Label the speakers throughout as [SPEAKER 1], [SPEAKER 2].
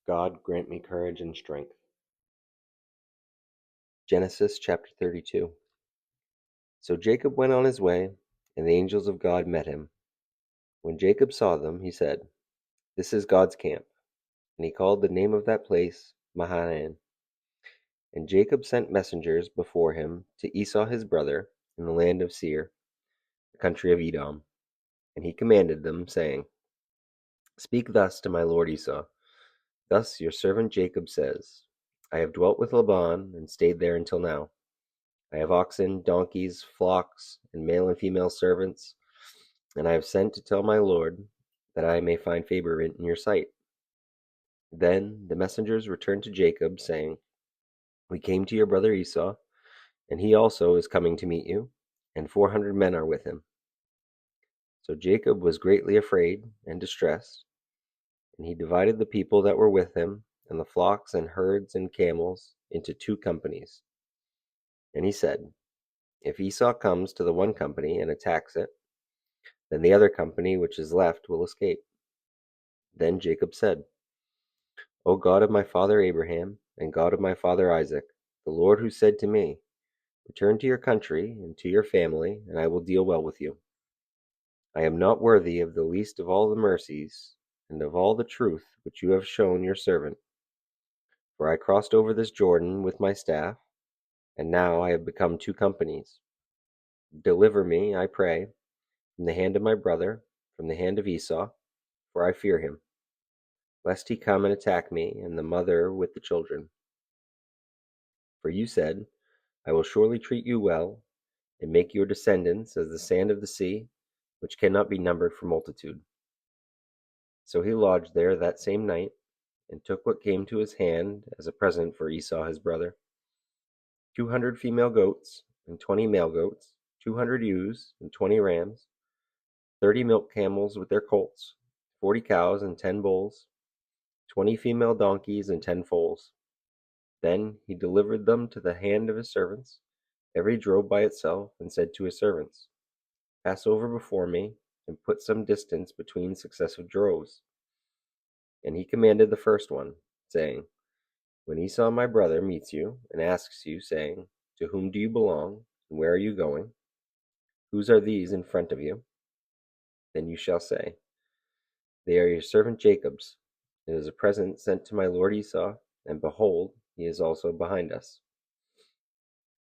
[SPEAKER 1] God grant me courage and strength. Genesis chapter 32. So Jacob went on his way, and the angels of God met him. When Jacob saw them, he said, "This is God's camp." And he called the name of that place Mahanaim. And Jacob sent messengers before him to Esau his brother in the land of Seir, the country of Edom. And he commanded them, saying, "Speak thus to my lord Esau. Thus your servant Jacob says, I have dwelt with Laban and stayed there until now. I have oxen, donkeys, flocks, and male and female servants, and I have sent to tell my lord that I may find favor in your sight." Then the messengers returned to Jacob, saying, "We came to your brother Esau, and he also is coming to meet you, and 400 men are with him." So Jacob was greatly afraid and distressed, and he divided the people that were with him, and the flocks and herds and camels, into 2 companies. And he said, "If Esau comes to the one company and attacks it, then the other company which is left will escape." Then Jacob said, "O God of my father Abraham, and God of my father Isaac, the Lord who said to me, 'Return to your country and to your family, and I will deal well with you,' I am not worthy of the least of all the mercies and of all the truth which you have shown your servant. For I crossed over this Jordan with my staff, and now I have become 2 companies. Deliver me, I pray, from the hand of my brother, from the hand of Esau, for I fear him, lest he come and attack me and the mother with the children. For you said, I will surely treat you well, and make your descendants as the sand of the sea, which cannot be numbered for multitude." So he lodged there that same night, and took what came to his hand as a present for Esau his brother: 200 female goats, and 20 male goats, 200 ewes, and 20 rams, 30 milk camels with their colts, 40 cows and 10 bulls, 20 female donkeys and 10 foals. Then he delivered them to the hand of his servants, every drove by itself, and said to his servants, "Pass over before me, and put some distance between successive droves." And he commanded the first one, saying, "When Esau my brother meets you, and asks you, saying, 'To whom do you belong, and where are you going? Whose are these in front of you?' then you shall say, 'They are your servant Jacob's. It is a present sent to my lord Esau, and behold, he is also behind us.'"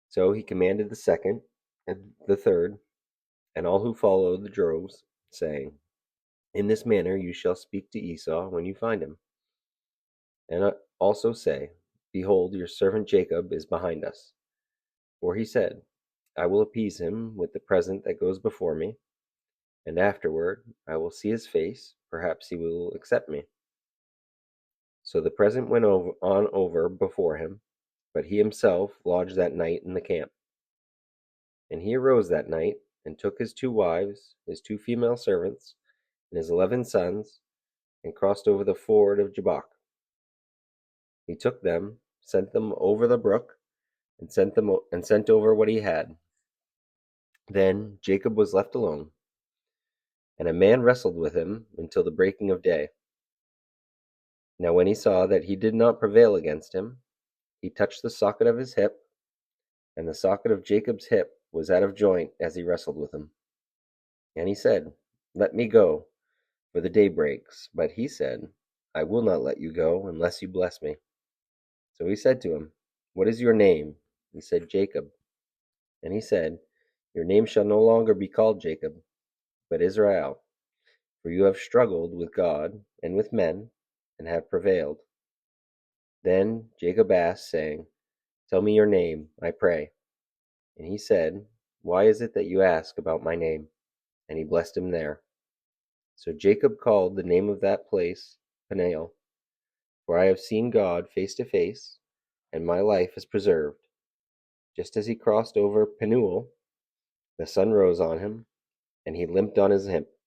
[SPEAKER 1] So he commanded the second, and the third, and all who followed the droves, saying, "In this manner you shall speak to Esau when you find him. And also say, Behold, your servant Jacob is behind us. For he said, I will appease him with the present that goes before me, and afterward I will see his face, perhaps he will accept me." So the present went on over before him, but he himself lodged that night in the camp. And he arose that night, and took his 2 wives, his 2 female servants, and his 11 sons, and crossed over the ford of Jabbok. He took them, sent them over the brook, and sent over what he had. Then Jacob was left alone, and a man wrestled with him until the breaking of day. Now when he saw that he did not prevail against him, he touched the socket of his hip, and the socket of Jacob's hip was out of joint as he wrestled with him. And he said, "Let me go, for the day breaks." But he said, "I will not let you go unless you bless me." So he said to him, "What is your name?" He said, "Jacob." And he said, "Your name shall no longer be called Jacob, but Israel, for you have struggled with God and with men, and have prevailed." Then Jacob asked, saying, "Tell me your name, I pray." And he said, "Why is it that you ask about my name?" And he blessed him there. So Jacob called the name of that place Peniel, for I have seen God face to face, and my life is preserved. Just as he crossed over Penuel, the sun rose on him, and he limped on his hip.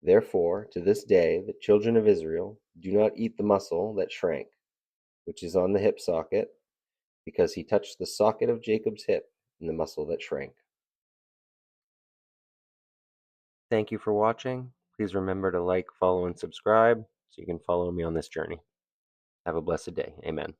[SPEAKER 1] Therefore, to this day, the children of Israel do not eat the muscle that shrank, which is on the hip socket, because he touched the socket of Jacob's hip in the muscle that shrank. Thank you for watching. Please remember to like, follow, and subscribe so you can follow me on this journey. Have a blessed day. Amen.